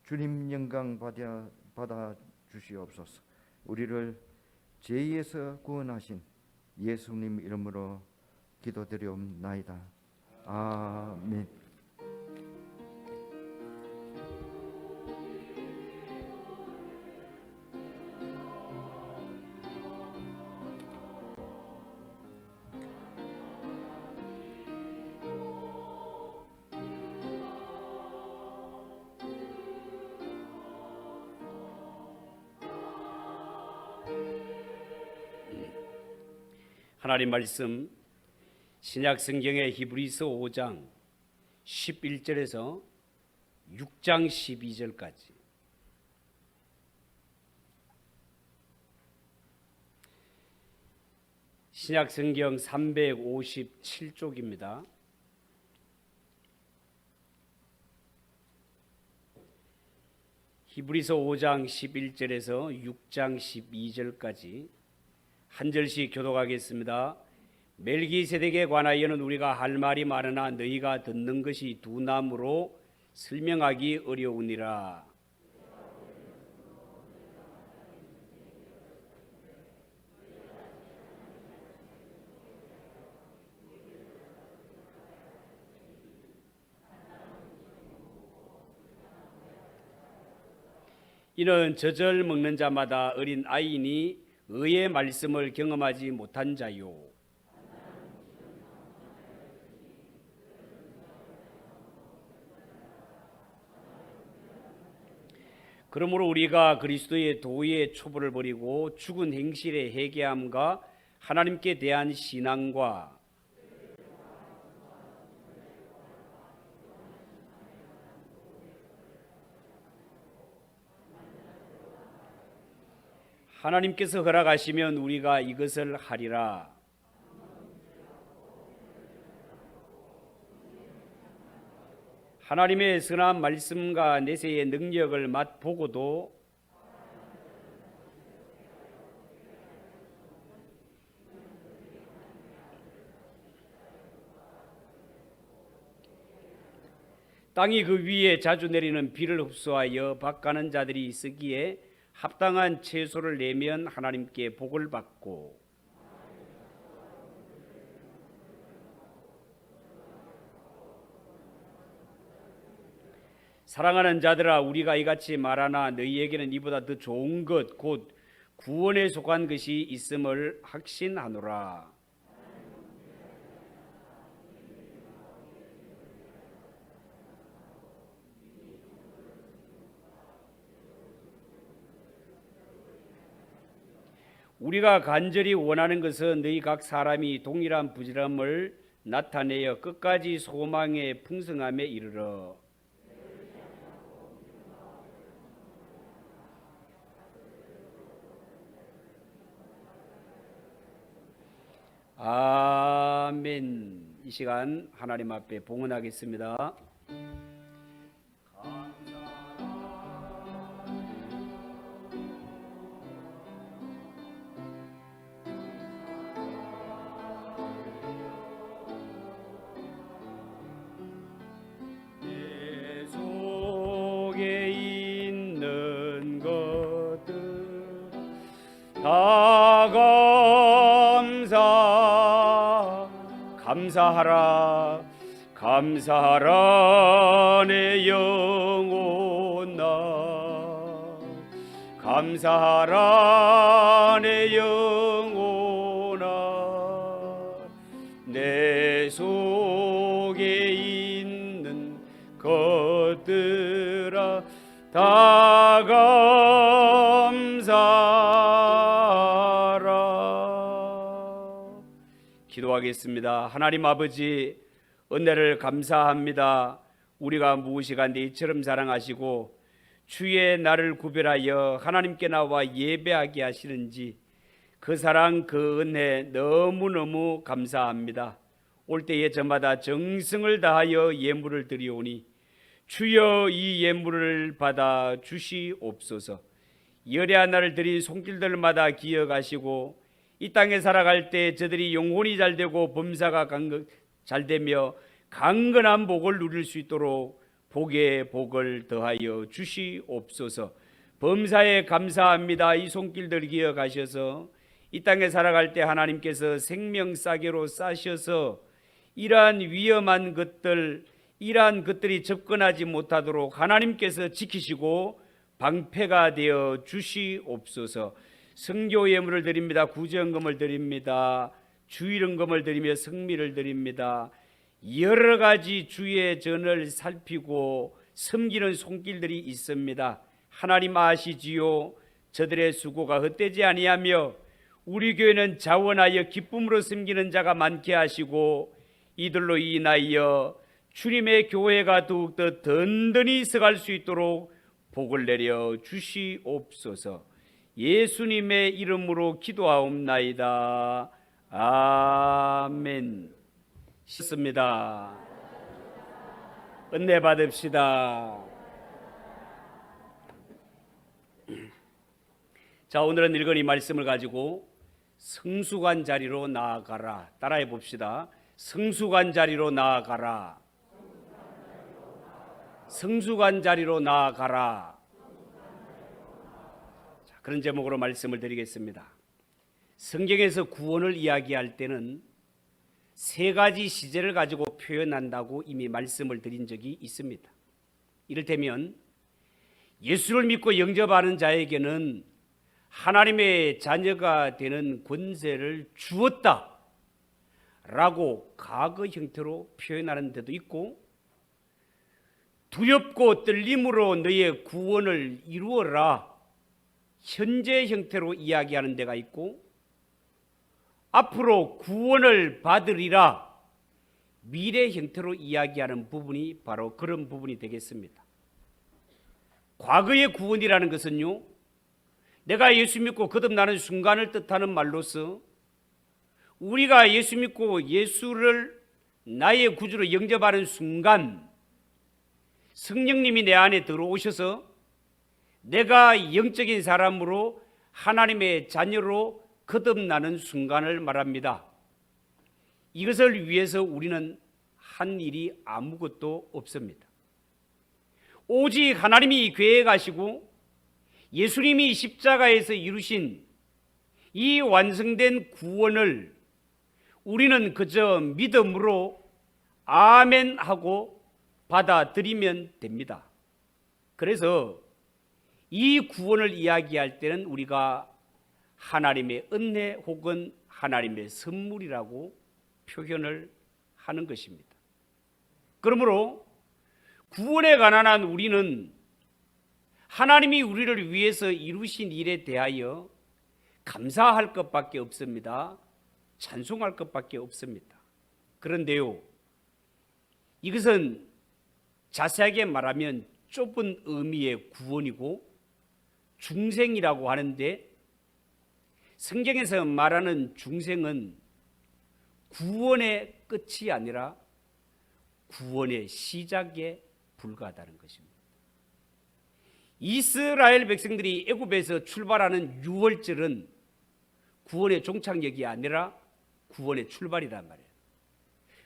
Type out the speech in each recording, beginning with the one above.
주님 영광 받아 주시옵소서. 우리를 죄에서 구원하신 예수님 이름으로 기도드리옵나이다. 아멘. 하나님 말씀 신약 성경의 히브리서 5장 11절에서 6장 12절까지 신약 성경 357쪽입니다. 히브리서 5장 11절에서 6장 12절까지 한 절씩 교독하겠습니다. 멜기세덱에 관하여는 우리가 할 말이 많으나 너희가 듣는 것이 두나무로 설명하기 어려우니라. 이는 젖을 먹는 자마다 어린 아이니 의의 말씀을 경험하지 못한 자요. 그러므로 우리가 그리스도의 도의 초보를 버리고 죽은 행실의 회개함과 하나님께 대한 신앙과 하나님께서 허락하시면 우리가 이것을 하리라. 하나님의 선한 말씀과 내세의 능력을 맛보고도 땅이 그 위에 자주 내리는 비를 흡수하여 밭가는 자들이 쓰기에 합당한 채소를 내면 하나님께 복을 받고 사랑하는 자들아 우리가 이같이 말하나 너희에게는 이보다 더 좋은 것 곧 구원에 속한 것이 있음을 확신하노라. 우리가 간절히 원하는 것은 너희 각 사람이 동일한 부지런함을 나타내어 끝까지 소망의 풍성함에 이르러 아멘. 이 시간 하나님 앞에 봉헌하겠습니다. 내 속에 있는 것들 다 감사하라 내 영혼아 감사하라 내 영혼아 내 속에 있는 것들아 다 감사하라. 기도하겠습니다. 하나님 아버지 은혜를 감사합니다. 우리가 무엇이간데 이처럼 사랑하시고 주의 날을 구별하여 하나님께 나와 예배하게 하시는지 그 사랑 그 은혜 너무너무 감사합니다. 올 때에 저마다 정성을 다하여 예물을 드리오니 주여 이 예물을 받아 주시옵소서. 열의 하나를 드린 손길들마다 기억하시고 이 땅에 살아갈 때 저들이 영혼이 잘되고 범사가 잘되며 강건한 복을 누릴 수 있도록 복에 복을 더하여 주시옵소서. 범사에 감사합니다. 이 손길들 기억하셔서 이 땅에 살아갈 때 하나님께서 생명싸개로 싸셔서 이러한 위험한 것들, 이러한 것들이 접근하지 못하도록 하나님께서 지키시고 방패가 되어 주시옵소서. 성교 예물을 드립니다. 구제헌금을 드립니다. 주일헌금을 드리며 성미를 드립니다. 여러 가지 주의 전을 살피고 섬기는 손길들이 있습니다. 하나님 아시지요. 저들의 수고가 헛되지 아니하며 우리 교회는 자원하여 기쁨으로 섬기는 자가 많게 하시고 이들로 인하여 주님의 교회가 더욱더 든든히 서갈 수 있도록 복을 내려 주시옵소서. 예수님의 이름으로 기도하옵나이다. 아멘. 싶습니다. 은혜 받읍시다. 자, 오늘은 읽은 이 말씀을 가지고 성수관 자리로 나아가라. 따라해 봅시다. 성수관 자리로 나아가라. 성수관 자리로 나아가라. 자, 그런 제목으로 말씀을 드리겠습니다. 성경에서 구원을 이야기할 때는 세 가지 시제를 가지고 표현한다고 이미 말씀을 드린 적이 있습니다. 이를테면 예수를 믿고 영접하는 자에게는 하나님의 자녀가 되는 권세를 주었다 라고 과거 형태로 표현하는 데도 있고, 두렵고 떨림으로 너의 구원을 이루어라 현재 형태로 이야기하는 데가 있고, 앞으로 구원을 받으리라 미래 형태로 이야기하는 부분이 바로 그런 부분이 되겠습니다. 과거의 구원이라는 것은요, 내가 예수 믿고 거듭나는 순간을 뜻하는 말로서 우리가 예수 믿고 예수를 나의 구주로 영접하는 순간 성령님이 내 안에 들어오셔서 내가 영적인 사람으로 하나님의 자녀로 거듭나는 순간을 말합니다. 이것을 위해서 우리는 한 일이 아무것도 없습니다. 오직 하나님이 계획하시고 예수님이 십자가에서 이루신 이 완성된 구원을 우리는 그저 믿음으로 아멘 하고 받아들이면 됩니다. 그래서 이 구원을 이야기할 때는 우리가 하나님의 은혜 혹은 하나님의 선물이라고 표현을 하는 것입니다. 그러므로 구원에 관한 한 우리는 하나님이 우리를 위해서 이루신 일에 대하여 감사할 것밖에 없습니다. 찬송할 것밖에 없습니다. 그런데요, 이것은 자세하게 말하면 좁은 의미의 구원이고 중생이라고 하는데, 성경에서 말하는 중생은 구원의 끝이 아니라 구원의 시작에 불과하다는 것입니다. 이스라엘 백성들이 애굽에서 출발하는 유월절은 구원의 종착역이 아니라 구원의 출발이란 말이에요.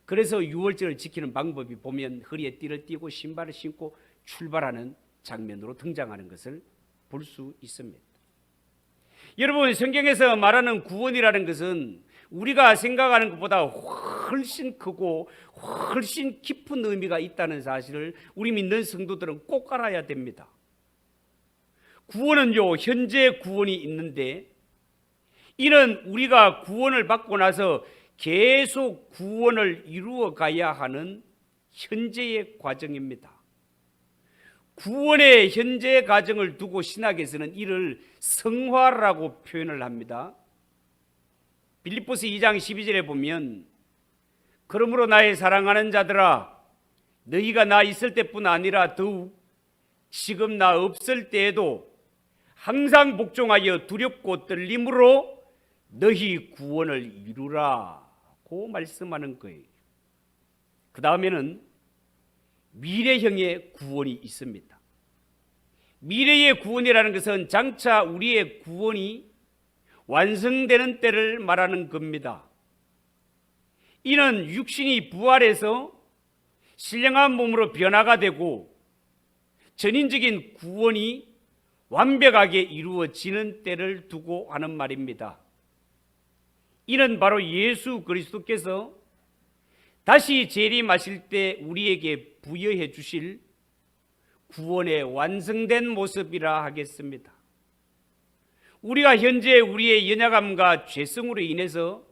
그래서 유월절을 지키는 방법이 보면 허리에 띠를 띠고 신발을 신고 출발하는 장면으로 등장하는 것을 볼 수 있습니다. 여러분, 성경에서 말하는 구원이라는 것은 우리가 생각하는 것보다 훨씬 크고 훨씬 깊은 의미가 있다는 사실을 우리 믿는 성도들은 꼭 알아야 됩니다. 구원은요, 현재 구원이 있는데 이는 우리가 구원을 받고 나서 계속 구원을 이루어 가야 하는 현재의 과정입니다. 구원의 현재 과정을 두고 신학에서는 이를 성화라고 표현을 합니다. 빌립보서 2장 12절에 보면, 그러므로 나의 사랑하는 자들아, 너희가 나 있을 때뿐 아니라 더욱 지금 나 없을 때에도 항상 복종하여 두렵고 떨림으로 너희 구원을 이루라고 말씀하는 거예요. 그 다음에는 미래형의 구원이 있습니다. 미래의 구원이라는 것은 장차 우리의 구원이 완성되는 때를 말하는 겁니다. 이는 육신이 부활해서 신령한 몸으로 변화가 되고 전인적인 구원이 완벽하게 이루어지는 때를 두고 하는 말입니다. 이는 바로 예수 그리스도께서 다시 재림하실 때 우리에게 부여해 주실 구원의 완성된 모습이라 하겠습니다. 우리가 현재 우리의 연약함과 죄성으로 인해서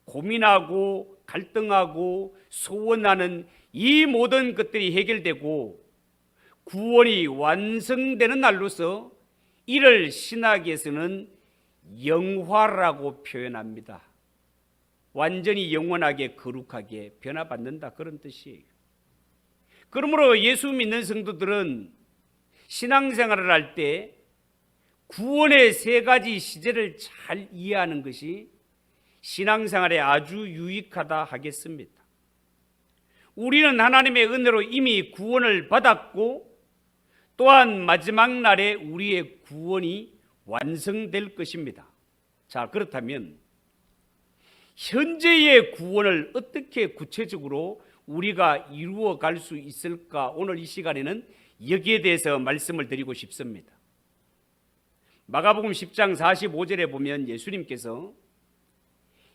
고민하고 갈등하고 소원하는 이 모든 것들이 해결되고 구원이 완성되는 날로서 이를 신학에서는 영화라고 표현합니다. 완전히 영원하게 거룩하게 변화받는다, 그런 뜻이에요. 그러므로 예수 믿는 성도들은 신앙생활을 할 때 구원의 세 가지 시제를 잘 이해하는 것이 신앙생활에 아주 유익하다 하겠습니다. 우리는 하나님의 은혜로 이미 구원을 받았고 또한 마지막 날에 우리의 구원이 완성될 것입니다. 자, 그렇다면 현재의 구원을 어떻게 구체적으로 우리가 이루어 갈 수 있을까? 오늘 이 시간에는 여기에 대해서 말씀을 드리고 싶습니다. 마가복음 10장 45절에 보면 예수님께서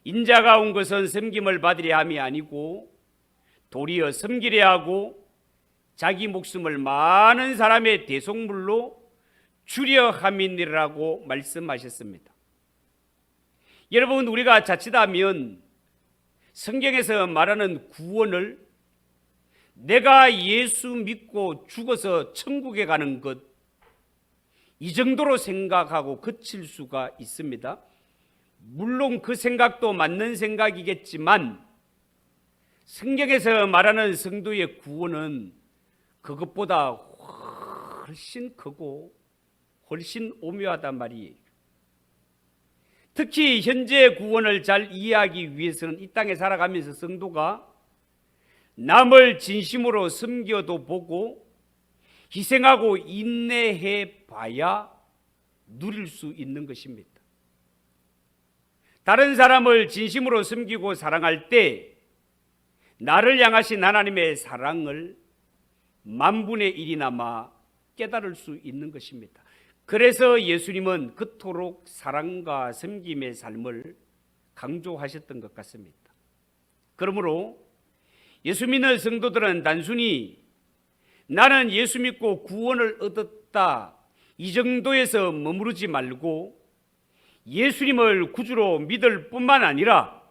인자가 온 것은 섬김을 받으려 함이 아니고 도리어 섬기려 하고 자기 목숨을 많은 사람의 대속물로 주려 함이니라고 말씀하셨습니다. 여러분, 우리가 자칫하면 성경에서 말하는 구원을 내가 예수 믿고 죽어서 천국에 가는 것, 이 정도로 생각하고 그칠 수가 있습니다. 물론 그 생각도 맞는 생각이겠지만 성경에서 말하는 성도의 구원은 그것보다 훨씬 크고 훨씬 오묘하단 말이에요. 특히 현재 구원을 잘 이해하기 위해서는 이 땅에 살아가면서 성도가 남을 진심으로 섬겨도 보고 희생하고 인내해 봐야 누릴 수 있는 것입니다. 다른 사람을 진심으로 섬기고 사랑할 때 나를 향하신 하나님의 사랑을 만분의 1이나마 깨달을 수 있는 것입니다. 그래서 예수님은 그토록 사랑과 섬김의 삶을 강조하셨던 것 같습니다. 그러므로 예수 믿는 성도들은 단순히 나는 예수 믿고 구원을 얻었다 이 정도에서 머무르지 말고 예수님을 구주로 믿을 뿐만 아니라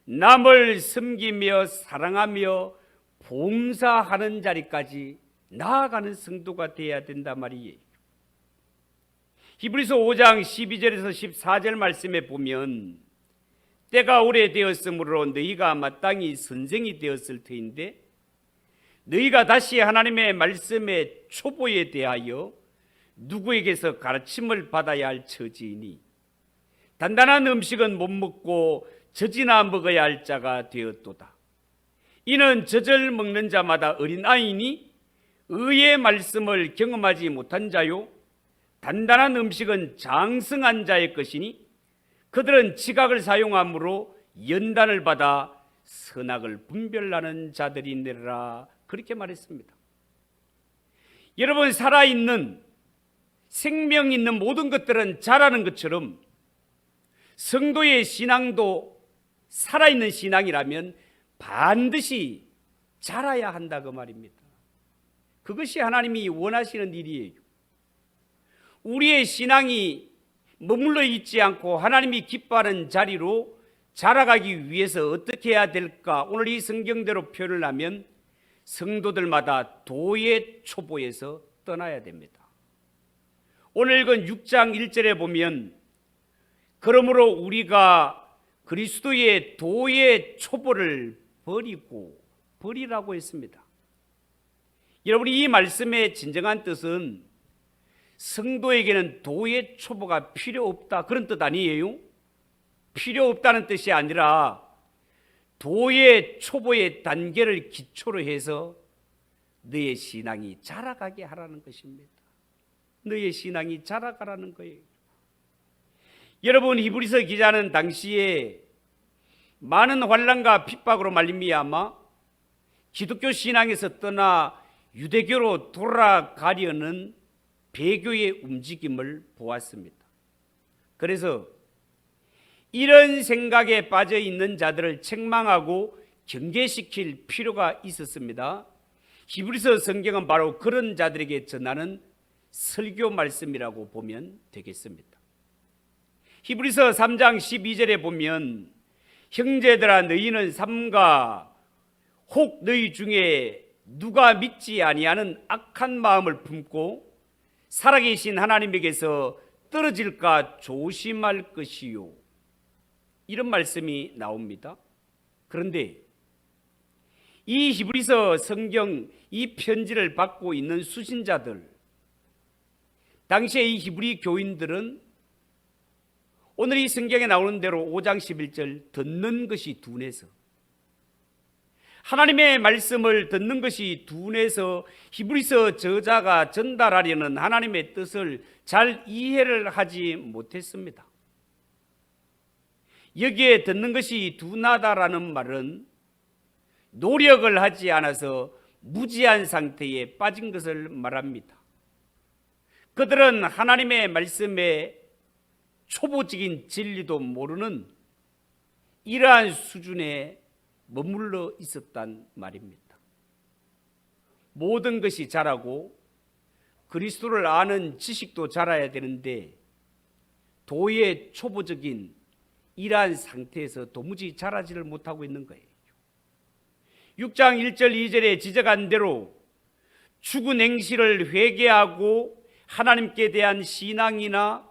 남을 섬기며 사랑하며 봉사하는 자리까지 나아가는 성도가 되어야 된단 말이에요. 히브리서 5장 12절에서 14절 말씀에 보면 때가 오래되었으므로 너희가 마땅히 선생이 되었을 터인데 너희가 다시 하나님의 말씀의 초보에 대하여 누구에게서 가르침을 받아야 할 처지이니 단단한 음식은 못 먹고 젖이나 먹어야 할 자가 되었도다. 이는 젖을 먹는 자마다 어린아이니 의의 말씀을 경험하지 못한 자요 단단한 음식은 장성한 자의 것이니 그들은 지각을 사용함으로 연단을 받아 선악을 분별하는 자들이니라. 그렇게 말했습니다. 여러분, 살아있는 생명 있는 모든 것들은 자라는 것처럼 성도의 신앙도 살아있는 신앙이라면 반드시 자라야 한다 그 말입니다. 그것이 하나님이 원하시는 일이에요. 우리의 신앙이 머물러 있지 않고 하나님이 기뻐하는 자리로 자라가기 위해서 어떻게 해야 될까? 오늘 이 성경대로 표현을 하면 성도들마다 도의 초보에서 떠나야 됩니다. 오늘 읽은 6장 1절에 보면 그러므로 우리가 그리스도의 도의 초보를 버리라고 했습니다. 여러분, 이 말씀의 진정한 뜻은 성도에게는 도의 초보가 필요 없다 그런 뜻 아니에요? 필요 없다는 뜻이 아니라 도의 초보의 단계를 기초로 해서 너의 신앙이 자라가게 하라는 것입니다. 너의 신앙이 자라가라는 거예요. 여러분, 히브리서 기자는 당시에 많은 환난과 핍박으로 말미암아 기독교 신앙에서 떠나 유대교로 돌아가려는 배교의 움직임을 보았습니다. 그래서 이런 생각에 빠져 있는 자들을 책망하고 경계시킬 필요가 있었습니다. 히브리서 성경은 바로 그런 자들에게 전하는 설교 말씀이라고 보면 되겠습니다. 히브리서 3장 12절에 보면 형제들아 너희는 삼가 혹 너희 중에 누가 믿지 아니하는 악한 마음을 품고 살아계신 하나님에게서 떨어질까 조심할 것이요. 이런 말씀이 나옵니다. 그런데 이 히브리서 성경 이 편지를 받고 있는 수신자들, 당시에 이 히브리 교인들은 오늘 이 성경에 나오는 대로 5장 11절 듣는 것이 둔해서, 하나님의 말씀을 듣는 것이 둔해서 히브리서 저자가 전달하려는 하나님의 뜻을 잘 이해를 하지 못했습니다. 여기에 듣는 것이 둔하다라는 말은 노력을 하지 않아서 무지한 상태에 빠진 것을 말합니다. 그들은 하나님의 말씀에 초보적인 진리도 모르는 이러한 수준에 머물러 있었단 말입니다. 모든 것이 자라고 그리스도를 아는 지식도 자라야 되는데 도의 초보적인 이러한 상태에서 도무지 자라지를 못하고 있는 거예요. 6장 1절 2절에 지적한 대로 죽은 행실을 회개하고 하나님께 대한 신앙이나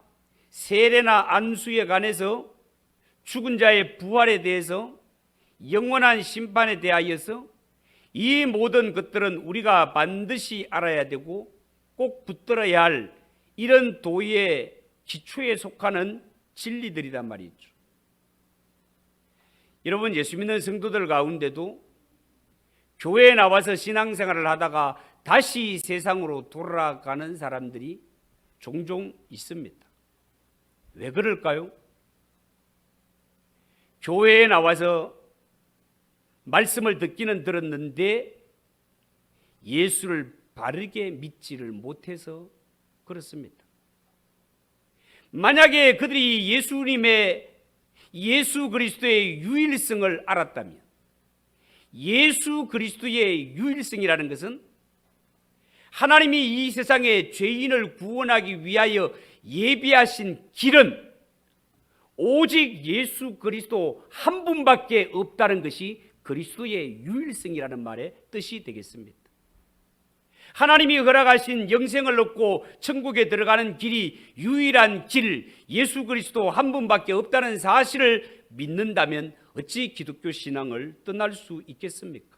세례나 안수에 관해서 죽은 자의 부활에 대해서 영원한 심판에 대하여서 이 모든 것들은 우리가 반드시 알아야 되고 꼭 붙들어야 할 이런 도의 기초에 속하는 진리들이란 말이죠. 여러분, 예수 믿는 성도들 가운데도 교회에 나와서 신앙생활을 하다가 다시 세상으로 돌아가는 사람들이 종종 있습니다. 왜 그럴까요? 교회에 나와서 말씀을 듣기는 들었는데 예수를 바르게 믿지를 못해서 그렇습니다. 만약에 그들이 예수 그리스도의 유일성을 알았다면, 예수 그리스도의 유일성이라는 것은 하나님이 이 세상의 죄인을 구원하기 위하여 예비하신 길은 오직 예수 그리스도 한 분밖에 없다는 것이 그리스도의 유일성이라는 말의 뜻이 되겠습니다. 하나님이 허락하신 영생을 얻고 천국에 들어가는 길이 유일한 길, 예수 그리스도 한 분밖에 없다는 사실을 믿는다면 어찌 기독교 신앙을 떠날 수 있겠습니까?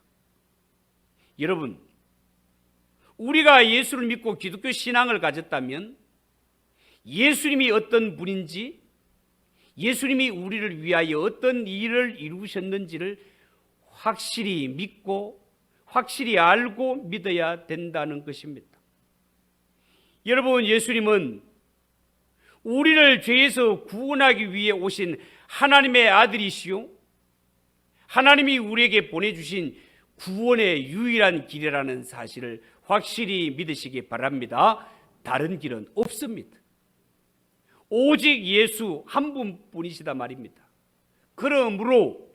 여러분, 우리가 예수를 믿고 기독교 신앙을 가졌다면 예수님이 어떤 분인지, 예수님이 우리를 위하여 어떤 일을 이루셨는지를 확실히 믿고 확실히 알고 믿어야 된다는 것입니다. 여러분, 예수님은 우리를 죄에서 구원하기 위해 오신 하나님의 아들이시요, 하나님이 우리에게 보내주신 구원의 유일한 길이라는 사실을 확실히 믿으시기 바랍니다. 다른 길은 없습니다. 오직 예수 한 분뿐이시다 말입니다. 그러므로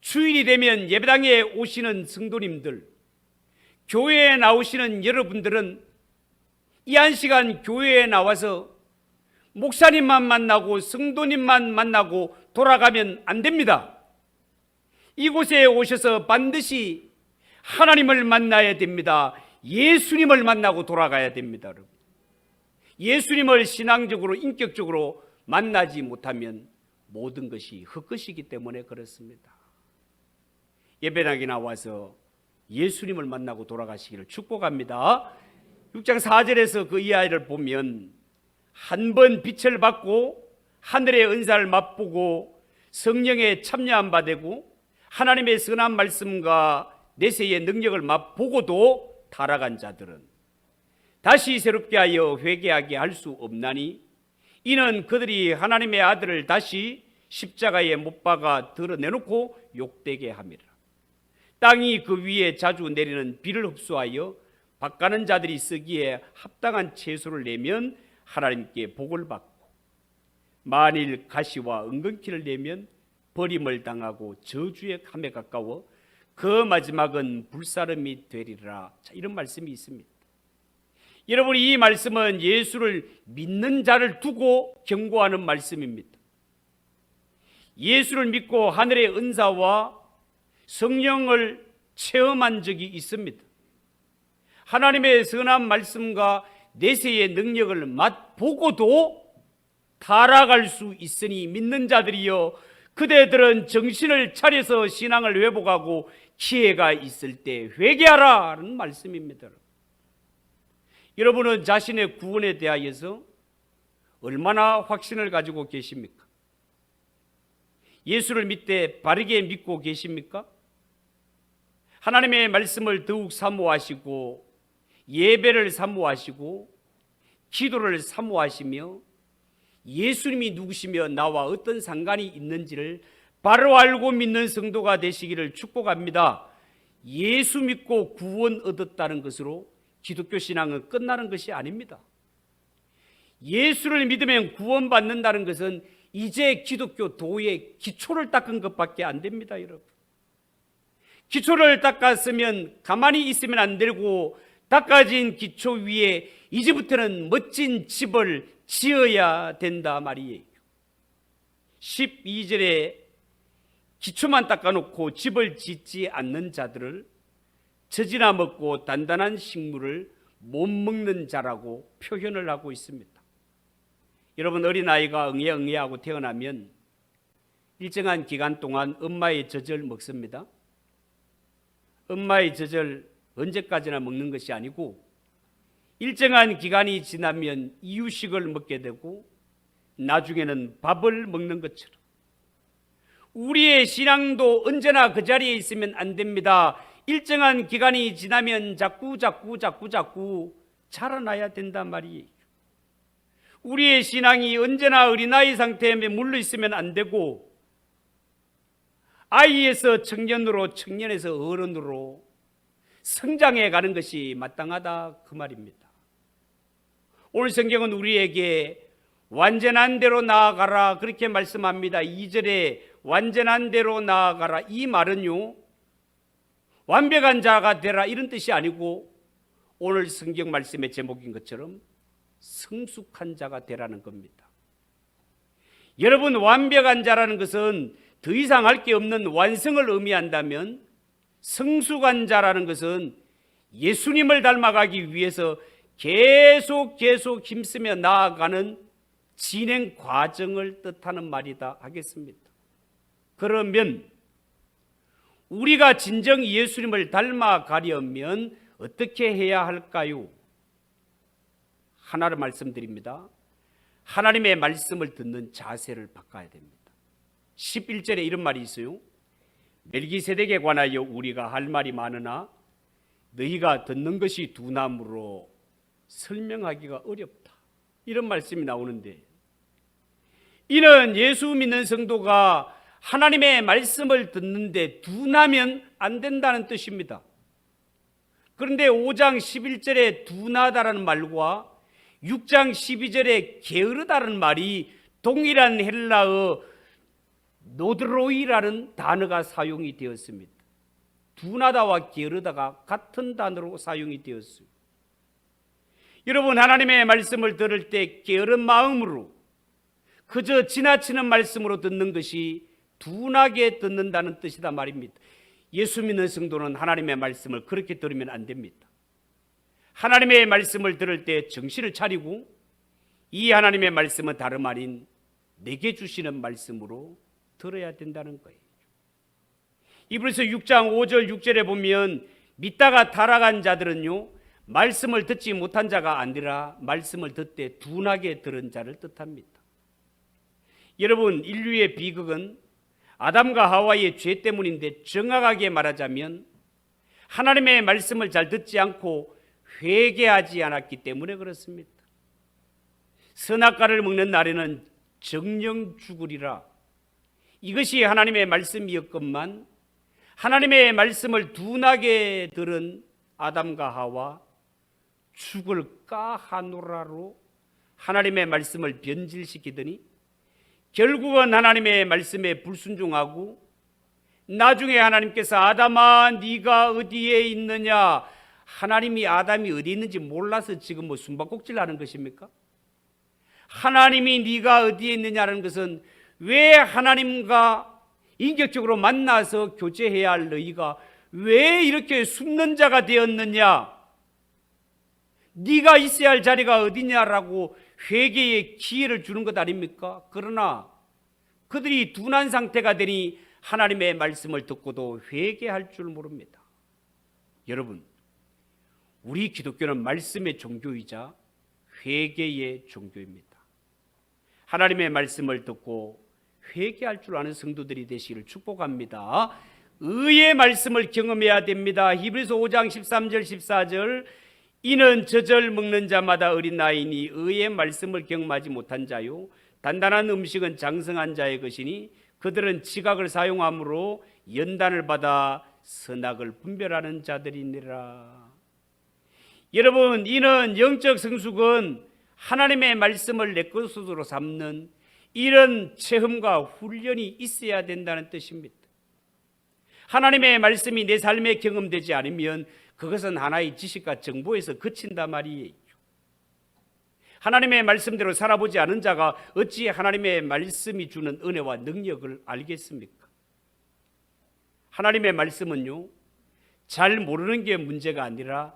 주일이 되면 예배당에 오시는 성도님들, 교회에 나오시는 여러분들은 이 한 시간 교회에 나와서 목사님만 만나고 성도님만 만나고 돌아가면 안 됩니다. 이곳에 오셔서 반드시 하나님을 만나야 됩니다. 예수님을 만나고 돌아가야 됩니다. 여러분, 예수님을 신앙적으로 인격적으로 만나지 못하면 모든 것이 헛것이기 때문에 그렇습니다. 예배당에 나와서 예수님을 만나고 돌아가시기를 축복합니다. 6장 4절에서 그 이하를 보면 한 번 빛을 받고 하늘의 은사를 맛보고 성령에 참여한 바 되고 하나님의 선한 말씀과 내세의 능력을 맛보고도 타락한 자들은 다시 새롭게 하여 회개하게 할 수 없나니 이는 그들이 하나님의 아들을 다시 십자가에 못 박아 드러내놓고 욕되게 함이라. 땅이 그 위에 자주 내리는 비를 흡수하여 밭가는 자들이 쓰기에 합당한 채소를 내면 하나님께 복을 받고, 만일 가시와 은근키를 내면 버림을 당하고 저주의 감에 가까워 그 마지막은 불사름이 되리라. 자, 이런 말씀이 있습니다. 여러분, 이 말씀은 예수를 믿는 자를 두고 경고하는 말씀입니다. 예수를 믿고 하늘의 은사와 성령을 체험한 적이 있습니다. 하나님의 선한 말씀과 내세의 능력을 맛보고도 타락할 수 있으니 믿는 자들이여, 그대들은 정신을 차려서 신앙을 회복하고 기회가 있을 때 회개하라는 말씀입니다. 여러분은 자신의 구원에 대하여서 얼마나 확신을 가지고 계십니까? 예수를 믿되 바르게 믿고 계십니까? 하나님의 말씀을 더욱 사모하시고 예배를 사모하시고 기도를 사모하시며 예수님이 누구시며 나와 어떤 상관이 있는지를 바로 알고 믿는 성도가 되시기를 축복합니다. 예수 믿고 구원 얻었다는 것으로 기독교 신앙은 끝나는 것이 아닙니다. 예수를 믿으면 구원받는다는 것은 이제 기독교 도의 기초를 닦은 것밖에 안 됩니다, 여러분. 기초를 닦았으면 가만히 있으면 안 되고 닦아진 기초 위에 이제부터는 멋진 집을 지어야 된다 말이에요. 12절에 기초만 닦아놓고 집을 짓지 않는 자들을 젖이나 먹고 단단한 식물을 못 먹는 자라고 표현을 하고 있습니다. 여러분, 어린아이가 응애하고 태어나면 일정한 기간 동안 엄마의 젖을 먹습니다. 엄마의 젖을 언제까지나 먹는 것이 아니고 일정한 기간이 지나면 이유식을 먹게 되고 나중에는 밥을 먹는 것처럼 우리의 신앙도 언제나 그 자리에 있으면 안 됩니다. 일정한 기간이 지나면 자꾸 자라나야 된단 말이에요. 우리의 신앙이 언제나 어린아이 상태에 물러 있으면 안 되고 아이에서 청년으로, 청년에서 어른으로 성장해 가는 것이 마땅하다, 그 말입니다. 오늘 성경은 우리에게 완전한 대로 나아가라 그렇게 말씀합니다. 2절에 완전한 대로 나아가라, 이 말은요 완벽한 자가 되라 이런 뜻이 아니고 오늘 성경 말씀의 제목인 것처럼 성숙한 자가 되라는 겁니다. 여러분, 완벽한 자라는 것은 더 이상 할 게 없는 완성을 의미한다면 성숙한 자라는 것은 예수님을 닮아가기 위해서 계속 힘쓰며 나아가는 진행 과정을 뜻하는 말이다 하겠습니다. 그러면 우리가 진정 예수님을 닮아가려면 어떻게 해야 할까요? 하나를 말씀드립니다. 하나님의 말씀을 듣는 자세를 바꿔야 됩니다. 11절에 이런 말이 있어요. 멜기세덱에 관하여 우리가 할 말이 많으나 너희가 듣는 것이 둔함으로 설명하기가 어렵다, 이런 말씀이 나오는데, 이는 예수 믿는 성도가 하나님의 말씀을 듣는데 둔하면 안 된다는 뜻입니다. 그런데 5장 11절에 둔하다라는 말과 6장 12절에 게으르다는 말이 동일한 헬라어 노드로이라는 단어가 사용이 되었습니다. 둔하다와 게으르다가 같은 단어로 사용이 되었어요. 여러분, 하나님의 말씀을 들을 때 게으른 마음으로 그저 지나치는 말씀으로 듣는 것이 둔하게 듣는다는 뜻이다 말입니다. 예수 믿는 성도는 하나님의 말씀을 그렇게 들으면 안 됩니다. 하나님의 말씀을 들을 때 정신을 차리고 이 하나님의 말씀은 다름 아닌 내게 주시는 말씀으로 들어야 된다는 거예요. 이브리서 6장 5절 6절에 보면 믿다가 타락한 자들은요 말씀을 듣지 못한 자가 아니라 말씀을 듣되 둔하게 들은 자를 뜻합니다. 여러분, 인류의 비극은 아담과 하와의 죄 때문인데, 정확하게 말하자면 하나님의 말씀을 잘 듣지 않고 회개하지 않았기 때문에 그렇습니다. 선악과를 먹는 날에는 정령 죽으리라, 이것이 하나님의 말씀이었건만 하나님의 말씀을 둔하게 들은 아담과 하와 죽을까 하노라로 하나님의 말씀을 변질시키더니 결국은 하나님의 말씀에 불순종하고 나중에 하나님께서 아담아 네가 어디에 있느냐, 하나님이 아담이 어디 있는지 몰라서 지금 뭐 숨바꼭질 하는 것입니까? 하나님이 네가 어디에 있느냐는 것은 왜 하나님과 인격적으로 만나서 교제해야 할 너희가 왜 이렇게 숨는 자가 되었느냐, 네가 있어야 할 자리가 어디냐라고 회개의 기회를 주는 것 아닙니까? 그러나 그들이 둔한 상태가 되니 하나님의 말씀을 듣고도 회개할 줄 모릅니다. 여러분, 우리 기독교는 말씀의 종교이자 회개의 종교입니다. 하나님의 말씀을 듣고 회개할 줄 아는 성도들이 되시기를 축복합니다. 의의 말씀을 경험해야 됩니다. 히브리서 5장 13절 14절 이는 젖을 먹는 자마다 어린 나이니 의의 말씀을 경험하지 못한 자요 단단한 음식은 장성한 자의 것이니 그들은 지각을 사용함으로 연단을 받아 선악을 분별하는 자들이니라. 여러분, 이는 영적 성숙은 하나님의 말씀을 내 것으로 삼는 이런 체험과 훈련이 있어야 된다는 뜻입니다. 하나님의 말씀이 내 삶에 경험되지 않으면 그것은 하나의 지식과 정보에서 그친다 말이에요. 하나님의 말씀대로 살아보지 않은 자가 어찌 하나님의 말씀이 주는 은혜와 능력을 알겠습니까? 하나님의 말씀은요, 잘 모르는 게 문제가 아니라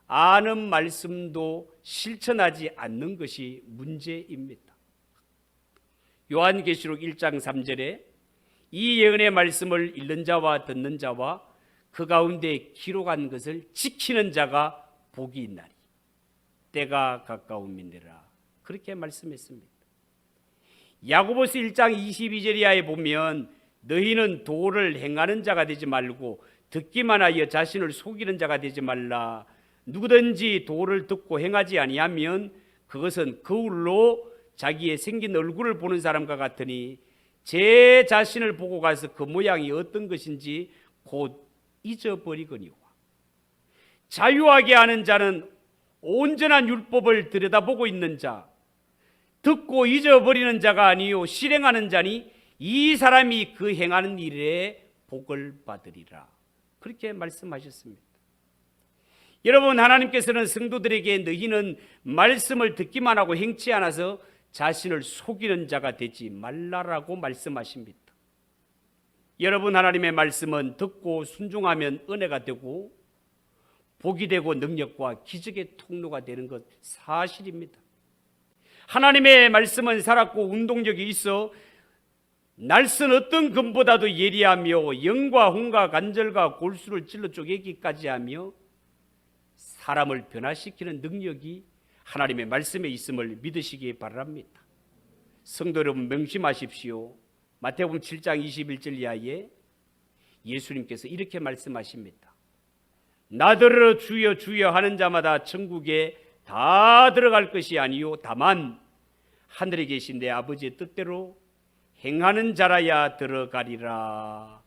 아는 말씀도 실천하지 않는 것이 문제입니다. 요한계시록 1장 3절에 이 예언의 말씀을 읽는 자와 듣는 자와 그 가운데 기록한 것을 지키는 자가 복이 있나니 때가 가까움이니라, 그렇게 말씀했습니다. 야고보서 1장 22절 이하에 보면 너희는 도를 행하는 자가 되지 말고 듣기만 하여 자신을 속이는 자가 되지 말라. 누구든지 도를 듣고 행하지 아니하면 그것은 거울로 자기의 생긴 얼굴을 보는 사람과 같으니 제 자신을 보고 가서 그 모양이 어떤 것인지 곧 잊어버리거니와. 자유하게 하는 자는 온전한 율법을 들여다보고 있는 자, 듣고 잊어버리는 자가 아니요 실행하는 자니 이 사람이 그 행하는 일에 복을 받으리라, 그렇게 말씀하셨습니다. 여러분, 하나님께서는 성도들에게 너희는 말씀을 듣기만 하고 행치 않아서 자신을 속이는 자가 되지 말라라고 말씀하십니다. 여러분, 하나님의 말씀은 듣고 순종하면 은혜가 되고 복이 되고 능력과 기적의 통로가 되는 것 사실입니다. 하나님의 말씀은 살았고 운동력이 있어 날선 어떤 금보다도 예리하며 영과 혼과 관절과 골수를 찔러 쪼개기까지 하며 사람을 변화시키는 능력이 하나님의 말씀에 있음을 믿으시기 바랍니다. 성도 여러분, 명심하십시오. 마태복음 7장 21절 이하에 예수님께서 이렇게 말씀하십니다. 나더러 주여 주여 하는 자마다 천국에 다 들어갈 것이 아니요 다만 하늘에 계신 내 아버지의 뜻대로 행하는 자라야 들어가리라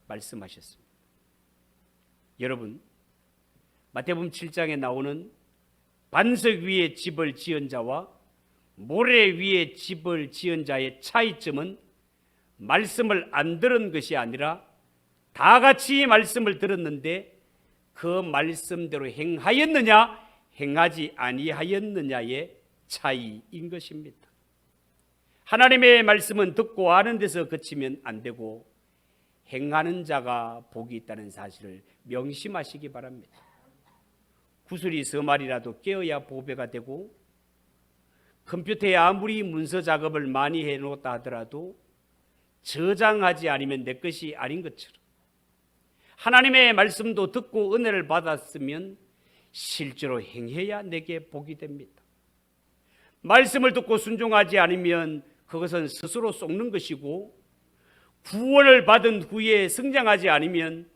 말씀하셨습니다. 여러분, 마태복음 7장에 나오는 반석 위에 집을 지은 자와 모래 위에 집을 지은 자의 차이점은 말씀을 안 들은 것이 아니라 다 같이 말씀을 들었는데 그 말씀대로 행하였느냐 행하지 아니하였느냐의 차이인 것입니다. 하나님의 말씀은 듣고 아는 데서 그치면 안 되고 행하는 자가 복이 있다는 사실을 명심하시기 바랍니다. 구슬이 서말이라도 깨어야 보배가 되고 컴퓨터에 아무리 문서 작업을 많이 해놓았다 하더라도 저장하지 않으면 내 것이 아닌 것처럼 하나님의 말씀도 듣고 은혜를 받았으면 실제로 행해야 내게 복이 됩니다. 말씀을 듣고 순종하지 않으면 그것은 스스로 속는 것이고 구원을 받은 후에 성장하지 않으면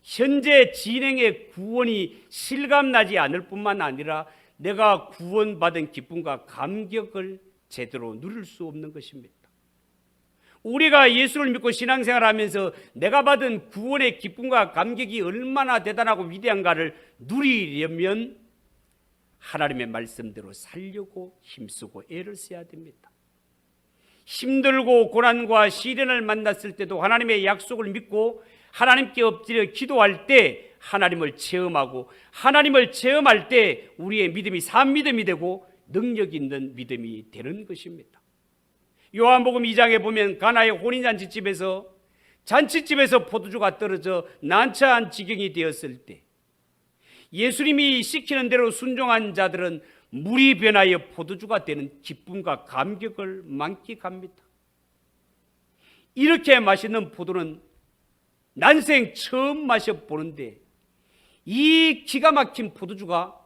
현재 진행의 구원이 실감나지 않을 뿐만 아니라 내가 구원받은 기쁨과 감격을 제대로 누릴 수 없는 것입니다. 우리가 예수를 믿고 신앙생활하면서 내가 받은 구원의 기쁨과 감격이 얼마나 대단하고 위대한가를 누리려면 하나님의 말씀대로 살려고 힘쓰고 애를 써야 됩니다. 힘들고 고난과 시련을 만났을 때도 하나님의 약속을 믿고 하나님께 엎드려 기도할 때 하나님을 체험하고, 하나님을 체험할 때 우리의 믿음이 산 믿음이 되고 능력 있는 믿음이 되는 것입니다. 요한복음 2장에 보면 가나의 혼인잔치집에서 포도주가 떨어져 난처한 지경이 되었을 때 예수님이 시키는 대로 순종한 자들은 물이 변하여 포도주가 되는 기쁨과 감격을 만끽합니다. 이렇게 맛있는 포도는 난생 처음 마셔보는데 이 기가 막힌 포도주가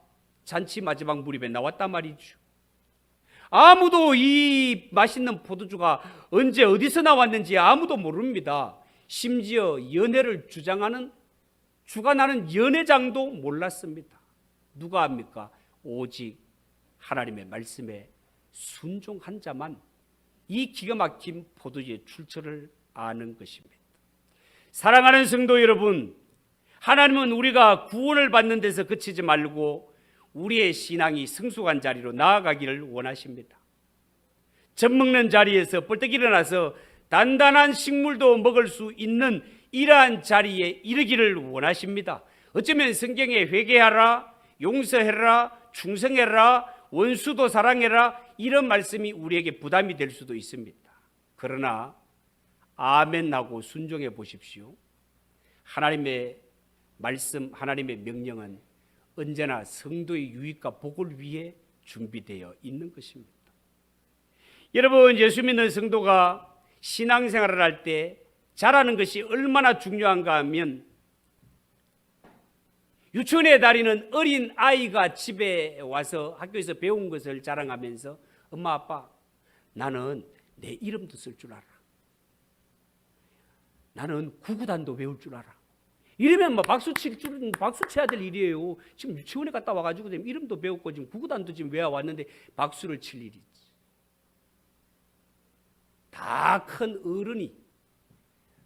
잔치 마지막 무렵에 나왔단 말이죠. 아무도 이 맛있는 포도주가 언제 어디서 나왔는지 아무도 모릅니다. 심지어 연회를 주관하는 연회장도 몰랐습니다. 누가 합니까? 오직 하나님의 말씀에 순종한 자만 이 기가 막힌 포도주의 출처를 아는 것입니다. 사랑하는 성도 여러분, 하나님은 우리가 구원을 받는 데서 그치지 말고 우리의 신앙이 성숙한 자리로 나아가기를 원하십니다. 젖 먹는 자리에서 벌떡 일어나서 단단한 식물도 먹을 수 있는 이러한 자리에 이르기를 원하십니다. 어쩌면 성경에 회개하라, 용서해라, 충성해라, 원수도 사랑해라 이런 말씀이 우리에게 부담이 될 수도 있습니다. 그러나 아멘하고 순종해 보십시오. 하나님의 말씀, 하나님의 명령은 언제나 성도의 유익과 복을 위해 준비되어 있는 것입니다. 여러분, 예수 믿는 성도가 신앙생활을 할 때 잘하는 것이 얼마나 중요한가 하면, 유치원에 다니는 어린 아이가 집에 와서 학교에서 배운 것을 자랑하면서 엄마 아빠 나는 내 이름도 쓸 줄 알아, 나는 구구단도 외울 줄 알아, 이러면 뭐 박수 쳐야 될 일이에요. 지금 유치원에 갔다 와가지고 지금 이름도 배웠고 지금 구구단도 지금 외워왔는데 박수를 칠 일이지. 다 큰 어른이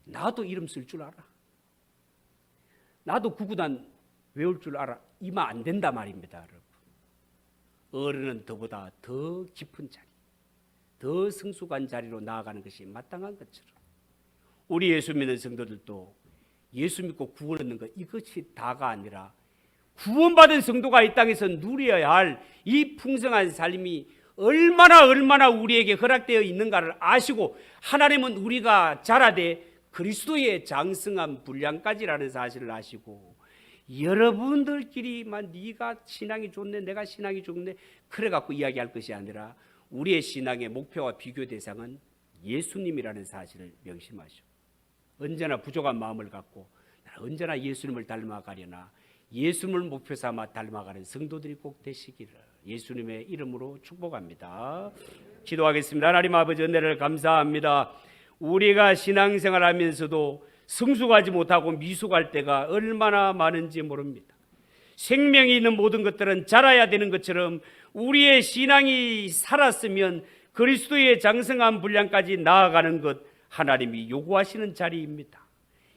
나도 이름 쓸 줄 알아, 나도 구구단 외울 줄 알아, 이만 안 된다 말입니다. 여러분, 어른은 저보다 더 깊은 자리, 더 성숙한 자리로 나아가는 것이 마땅한 것처럼 우리 예수 믿는 성도들도 예수 믿고 구원 얻는 것, 이것이 다가 아니라 구원받은 성도가 이 땅에서 누려야 할 이 풍성한 삶이 얼마나 우리에게 허락되어 있는가를 아시고, 하나님은 우리가 자라되 그리스도의 장성한 분량까지라는 사실을 아시고, 여러분들끼리만 네가 신앙이 좋네, 내가 신앙이 좋네 그래 갖고 이야기할 것이 아니라 우리의 신앙의 목표와 비교 대상은 예수님이라는 사실을 명심하시오. 언제나 부족한 마음을 갖고 언제나 예수님을 닮아가려나 예수님을 목표 삼아 닮아가는 성도들이 꼭 되시기를 예수님의 이름으로 축복합니다. 기도하겠습니다. 하나님 아버지, 은혜를 감사합니다. 우리가 신앙생활하면서도 성숙하지 못하고 미숙할 때가 얼마나 많은지 모릅니다. 생명이 있는 모든 것들은 자라야 되는 것처럼 우리의 신앙이 살았으면 그리스도의 장성한 분량까지 나아가는 것, 하나님이 요구하시는 자리입니다.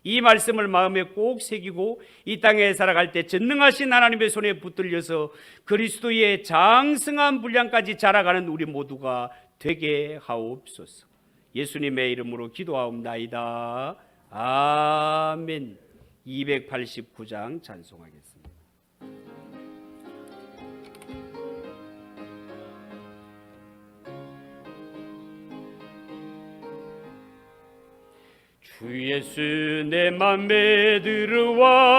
이 말씀을 마음에 꼭 새기고 이 땅에 살아갈 때 전능하신 하나님의 손에 붙들려서 그리스도의 장성한 분량까지 자라가는 우리 모두가 되게 하옵소서. 예수님의 이름으로 기도하옵나이다. 아멘. 289장 찬송하겠습니다. 주 예수 내 맘에 들어와